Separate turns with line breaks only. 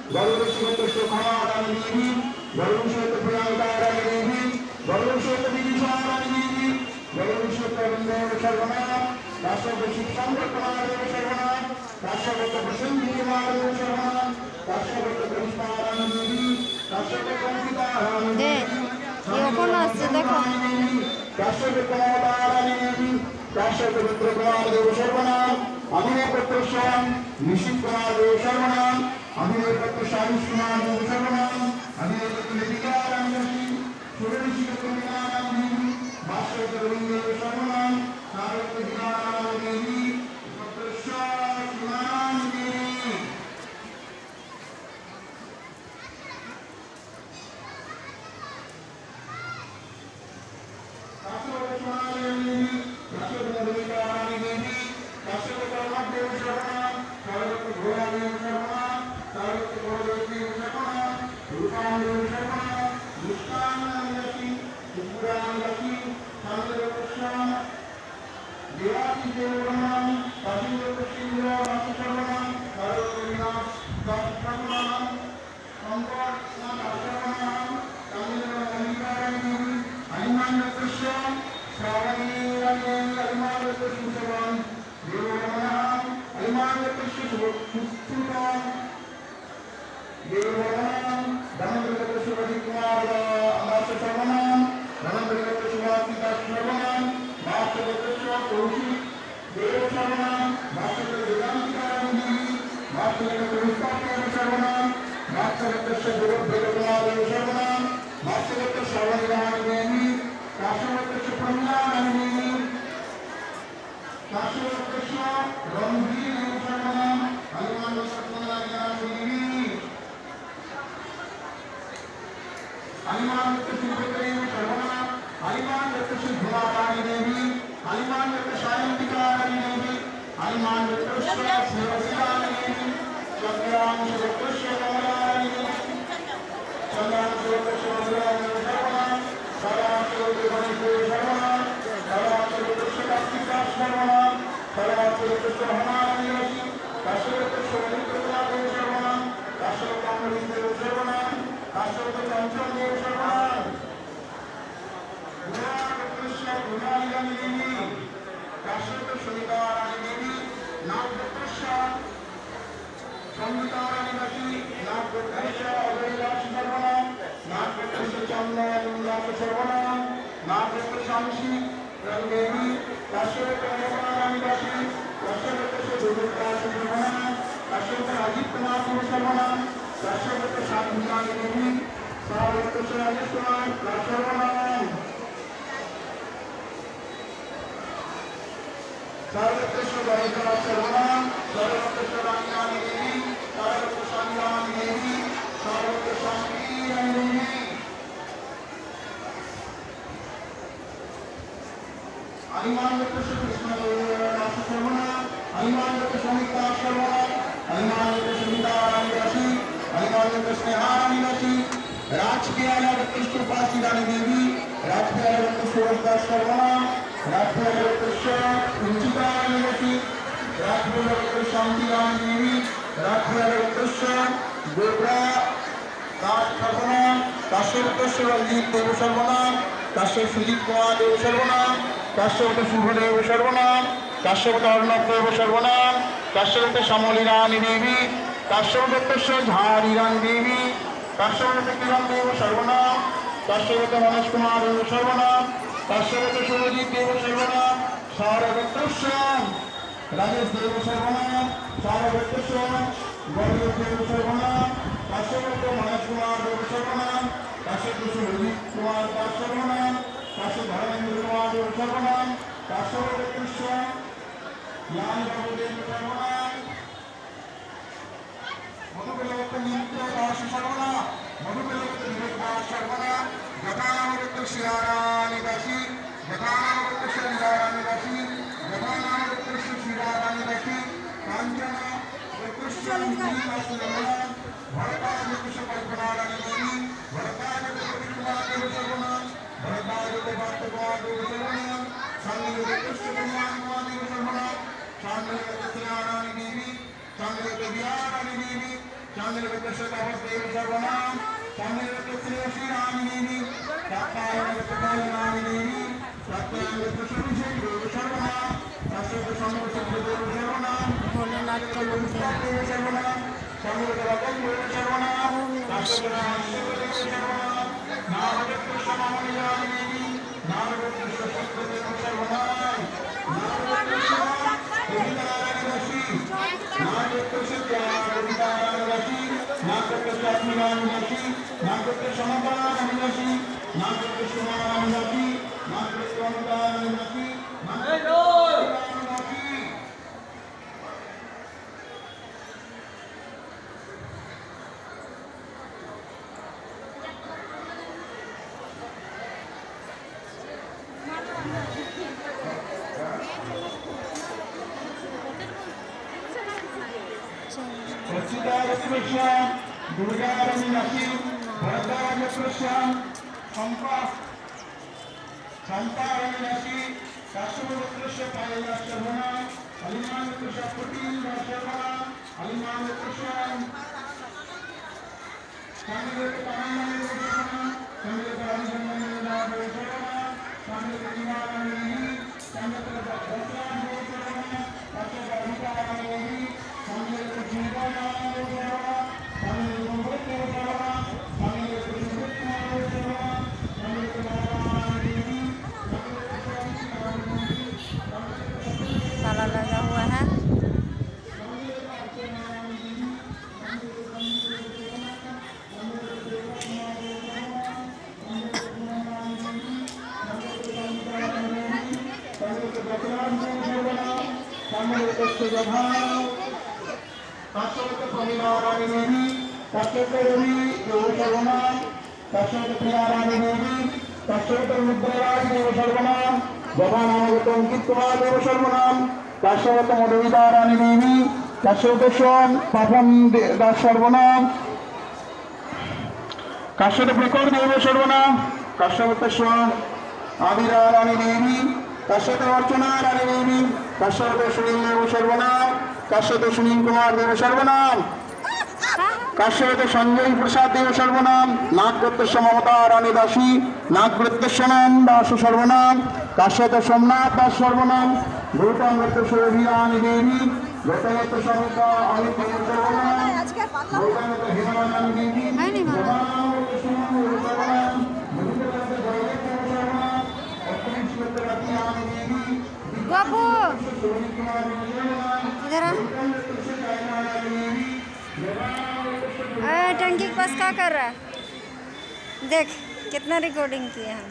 গর্ভশীত সুখারানি দেবী গর্ভশীত প্রিয়াঙ্কারানি দেবী গর্ভশীত বিদিশারানি দেবী গর্ভশীত বৃন্দেব সর্বনাম কাশ্যপ শিব শঙ্কর কুমার দেব সর্বনাম কাশ্যপ প্রসেনজিৎ কুমার দেব সর্বনাম কাশ্যপ কৃষ্ণারানি দেবী কাশ্যপ কঙ্কিতারানি দেবী
এখনো আসছে দেখো
কাশ্যপ কমলারানি দেবী কাশ্যপ রুদ্র কুমার দেব সর্বনাম অভিনয় পুত্র নিশিত কুমার দেব সর্বনাম অভিনয় পুত্র শারীষ কুমার দেব সর্বনাম অভিনয় পুত্র লিপিকারানি দেবী সুরনিশিত কন্যারানি দেবী ভাস্কর রবীন্দ্র দেব সর্বনাম নারদ বিহারানি দেবী পুত্র শ্রীমানি দেবী কাশ্যপ সুজিত কুমার দেব সর্বনাম কাশ্যপ শুভদেব সর্বনাম কাশ্যপ অর্ণব দেব সর্বনাম কাশ্যপ শ্যামলী রানী দেবী কাশ্যপ ঝাড়ি রানী দেবী কাশ্যপ কিরণ দেব সর্বনাম কাশ্যপ মনোজ কুমার দেব সর্বনাম কাশ্যপ শুভজিৎ দেব সর্বনাম সৌরভেশ রাজেশ দেব সর্বনাম সৌরভেশ গৌরব দেব সর্বনাম কাশ্যপ মনোজ কুমার দেব সর্বনাম কাশ্যপ শুভজিৎ কুমার দাস সর্বনাম কাশ্যপ ধর্মেন্দ্র কুমার দেব সর্বনাম কাশ্যপ কৃষ্ণ জ্ঞান বাবু দেব সর্বনাম মধুবেলক নিত্য দাস সর্বনাম মধুবেলক বিবেক দাস সর্বনাম যথানামৃত শিরারানী দাসী যথানামৃত শিরারানী দাসী যথানামৃত শিরারানী দাসী কাঞ্চনা কৃষ্ণ সর্বনাম ভরতাজ কৃষ্ণ কল্পনা রানী দেবী ভরতাজ কুমার দেব সর্বনাম ভরতাজ ভক্ত কুমার দেব সর্বনাম সঙ্গীত কৃষ্ণ কুমার দেব সর্বনাম সঙ্গীত রানী দেবী সঙ্গীত বিহারানী দেবী चंद्रगुप्त देव सर्वनाम चंद्रगुप्त श्री राम देवी सत्यागत नाम देवी सत्यागत देव सर्वनाम अशोक समस्त देव सर्वनाम
भोलेनाथ का मंदिर
देव सर्वनाम चंद्रगुप्त देव सर्वनाम अशोक देव सर्वनाम नागरत्न समामणिया देवी नागरत्न देव सर्वनाम दुर्गा नसी भरद्वाज चंपा नसी काश्यप पायला शर्वणा हलिमान कुटील शर्वणा हलिमान
ताला लगा हुआ है।
देव सर्वनाम काश्यप मधुविता रानी देवी काश्यप पापन दास सर्वनाम काश्यप प्रकर देव सर्वनाम काश्यप आदिरा रानी देवी काश्यप अर्चना रानी देवी काश्यप सुनील देव सर्वनाम काश्यप सुनील कुमार देव सर्वनाम काश्यप संजय प्रसाद देव सर्वनाम नागप्रत्य ममता रानी दासी नागप्रत्य दास सर्वनाम काश्यप सोमनाथ दास सर्वनाम गौतम रानी देवी गौतम समिता अमित देव सर्वनाम गौतम हिमानी देवी
बाबू इधर आ। टंकी के पास क्या कर रहा है? देख कितना रिकॉर्डिंग किया हम।